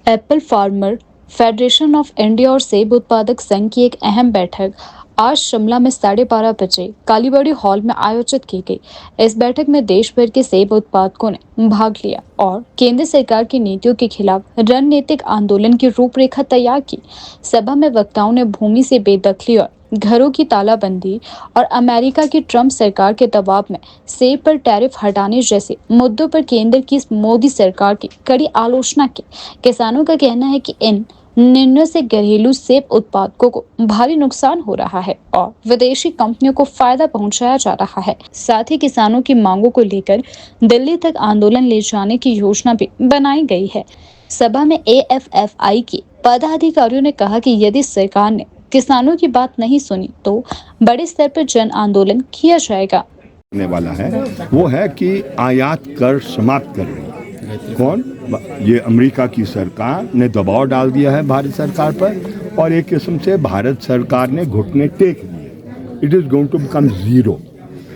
Apple farmer federation of India और सेब उत्पादक संघ की एक अहम बैठक आज शिमला में 12:30 बजे कालीबाड़ी हॉल में आयोजित की गई। इस बैठक में देश भर के सेब उत्पादकों ने भाग लिया और केंद्र सरकार की नीतियों के खिलाफ रणनीतिक आंदोलन की रूपरेखा तैयार की। सभा में वक्ताओं ने भूमि से बेदखली और घरों की तालाबंदी और अमेरिका की ट्रंप सरकार के दबाव में सेब पर टैरिफ हटाने जैसे मुद्दों पर केंद्र की मोदी सरकार की कड़ी आलोचना की। किसानों का कहना है कि इन निर्णय से घरेलू सेब उत्पादकों को भारी नुकसान हो रहा है और विदेशी कंपनियों को फायदा पहुंचाया जा रहा है। साथ ही किसानों की मांगों को लेकर दिल्ली तक आंदोलन ले जाने की योजना भी बनाई गई है। सभा में AFFI के पदाधिकारियों ने कहा कि यदि सरकार ने किसानों की बात नहीं सुनी तो बड़े स्तर पर जन आंदोलन किया जाएगा। वाला है वो है कि आयात कर समाप्त कर रही है। कौन? ये अमेरिका की सरकार ने दबाव डाल दिया है भारत सरकार पर और एक किस्म से भारत सरकार ने घुटने टेक दिए। It is going to become zero.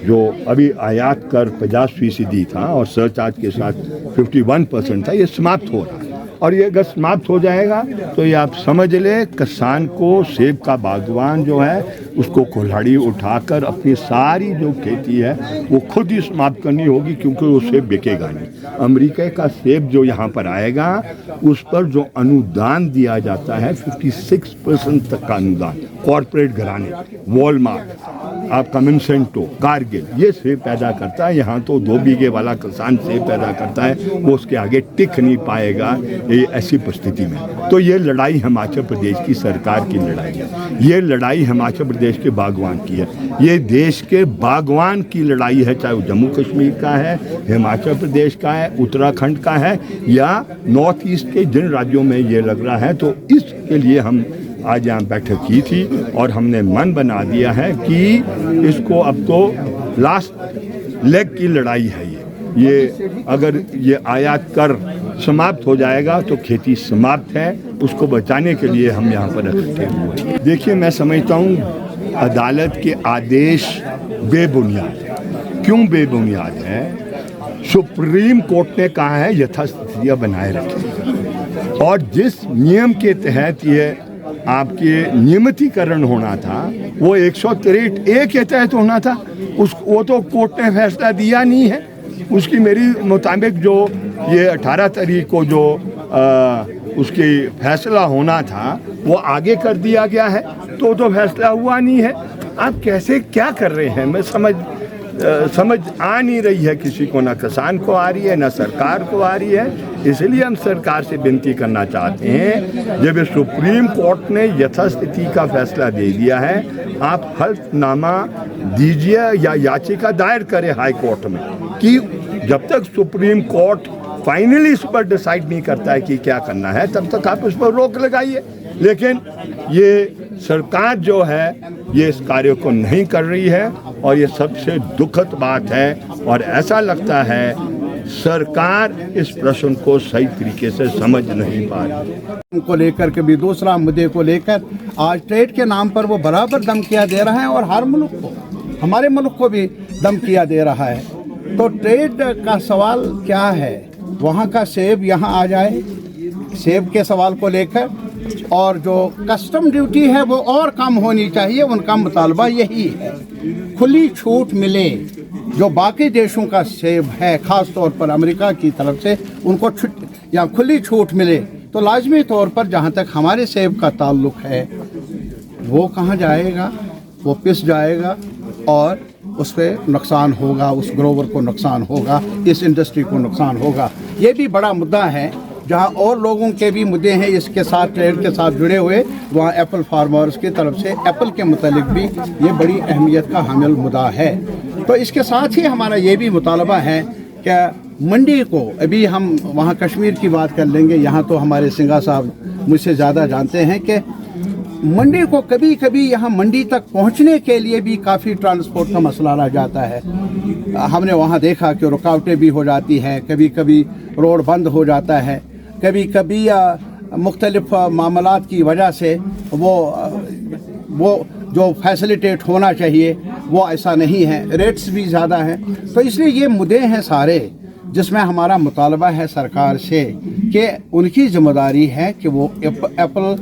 जो अभी आयात कर 50% था और सरचार्ज के साथ 51% था, ये समाप्त हो रहा है और ये अगर समाप्त हो जाएगा तो ये आप समझ ले किसान को, सेब का बागवान जो है उसको कुल्हाड़ी उठाकर अपनी सारी जो खेती है वो खुद ही समाप्त करनी होगी, क्योंकि वो सेब बिकेगा नहीं। अमेरिका का सेब जो यहाँ पर आएगा उस पर जो अनुदान दिया जाता है 56% तक का अनुदान कॉरपोरेट घराने, वॉलमार्ट, आपका मिनसेंटो, कारगिल, ये सेब पैदा करता है। यहाँ तो 2 बीघे वाला किसान सेब पैदा करता है, वो उसके आगे टिक नहीं पाएगा ये ऐसी परिस्थिति में। तो ये लड़ाई हिमाचल प्रदेश की सरकार की लड़ाई है, ये लड़ाई हिमाचल प्रदेश के बागवान की है, ये देश के बागवान की लड़ाई है, चाहे वो जम्मू कश्मीर का है, हिमाचल प्रदेश का है, उत्तराखंड का है या नॉर्थ ईस्ट के जिन राज्यों में ये लग रहा है। तो इसके लिए हम आज यहाँ बैठक की थी और हमने मन बना दिया है कि इसको अब तो लास्ट लेग की लड़ाई है। ये अगर ये आयात कर समाप्त हो जाएगा तो खेती समाप्त है, उसको बचाने के लिए हम यहाँ पर इकट्ठे हुए। देखिए, मैं समझता हूँ अदालत के आदेश बेबुनियाद है। क्यों बेबुनियाद है? सुप्रीम कोर्ट ने कहा है यथास्थितियाँ बनाए रखें और जिस नियम के तहत ये आपके नियमितीकरण होना था वो 163A के तहत होना था, वो तो कोर्ट ने फैसला दिया नहीं है। उसकी मेरी मुताबिक जो ये 18 तारीख को जो उसकी फैसला होना था वो आगे कर दिया गया है, तो फैसला हुआ नहीं है। आप कैसे क्या कर रहे हैं? मैं समझ आ नहीं रही है किसी को, ना किसान को आ रही है ना सरकार को आ रही है। इसलिए हम सरकार से विनती करना चाहते हैं, जब सुप्रीम कोर्ट ने यथास्थिति का फैसला दे दिया है, आप हल्फनामा दीजिए या याचिका दायर करें हाई कोर्ट में कि जब तक सुप्रीम कोर्ट फाइनली इस पर डिसाइड नहीं करता है कि क्या करना है तब तक आप उस पर रोक लगाइए। लेकिन ये सरकार जो है ये इस कार्य को नहीं कर रही है और ये सबसे दुखद बात है और ऐसा लगता है सरकार इस प्रश्न को सही तरीके से समझ नहीं पा रही। को लेकर के भी दूसरा मुद्दे को लेकर आज ट्रेड के नाम पर वो बराबर धमकियां दे रहा है और हर मुल्क को, हमारे मुल्क को भी धमकियां दे रहा है। तो ट्रेड का सवाल क्या है? वहाँ का सेब यहाँ आ जाए, सेब के सवाल को लेकर, और जो कस्टम ड्यूटी है वो और कम होनी चाहिए। उनका मुतालबा यही है, खुली छूट मिले। जो बाकी देशों का सेब है, ख़ास तौर पर अमेरिका की तरफ से उनको या खुली छूट मिले तो लाजमी तौर पर जहाँ तक हमारे सेब का ताल्लुक है वो कहाँ जाएगा? वो पिस जाएगा और उस पर नुकसान होगा, उस ग्रोवर को नुकसान होगा, इस इंडस्ट्री को नुकसान होगा। ये भी बड़ा मुद्दा है। जहाँ और लोगों के भी मुद्दे हैं इसके साथ, ट्रेड के साथ जुड़े हुए, वहाँ एप्पल फार्मर्स की तरफ से एप्पल के मुतालिक भी ये बड़ी अहमियत का हामिल मुद्दा है। तो इसके साथ ही हमारा ये भी मुतालबा है कि मंडी को, अभी हम वहाँ कश्मीर की बात कर लेंगे, यहाँ तो हमारे सिंघा साहब मुझसे ज़्यादा जानते हैं कि मंडी को कभी कभी यहाँ मंडी तक पहुँचने के लिए भी काफ़ी ट्रांसपोर्ट का मसला रह जाता है। हमने वहाँ देखा कि रुकावटें भी हो जाती हैं, कभी कभी रोड बंद हो जाता है, कभी कभी मुख्तलिफ मामलात की वजह से वो जो फैसिलिटेट होना चाहिए वो ऐसा नहीं है, रेट्स भी ज़्यादा हैं। तो इसलिए ये मुद्दे हैं सारे जिसमें हमारा मुतालबा है सरकार से कि उनकी जिम्मेदारी है कि वो एप्पल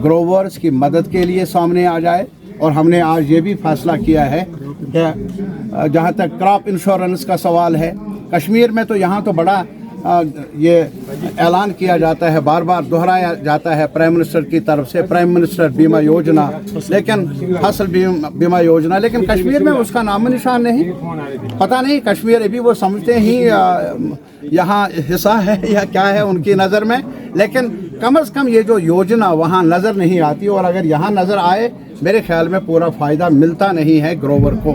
ग्रोवर्स की मदद के लिए सामने आ जाए। और हमने आज ये भी फैसला किया है कि जहाँ तक क्रॉप इंश्योरेंस का सवाल है, कश्मीर में तो यहाँ तो बड़ा ये ऐलान किया जाता है, बार बार दोहराया जाता है प्राइम मिनिस्टर की तरफ से, प्राइम मिनिस्टर बीमा योजना, लेकिन फसल बीमा योजना, लेकिन कश्मीर में उसका नाम निशान नहीं। पता नहीं कश्मीर अभी वो समझते ही यहाँ हिस्सा है या क्या है उनकी नज़र में, लेकिन कम से कम ये जो योजना वहाँ नज़र नहीं आती, और अगर यहाँ नज़र आए मेरे ख्याल में पूरा फ़ायदा मिलता नहीं है ग्रोवर को।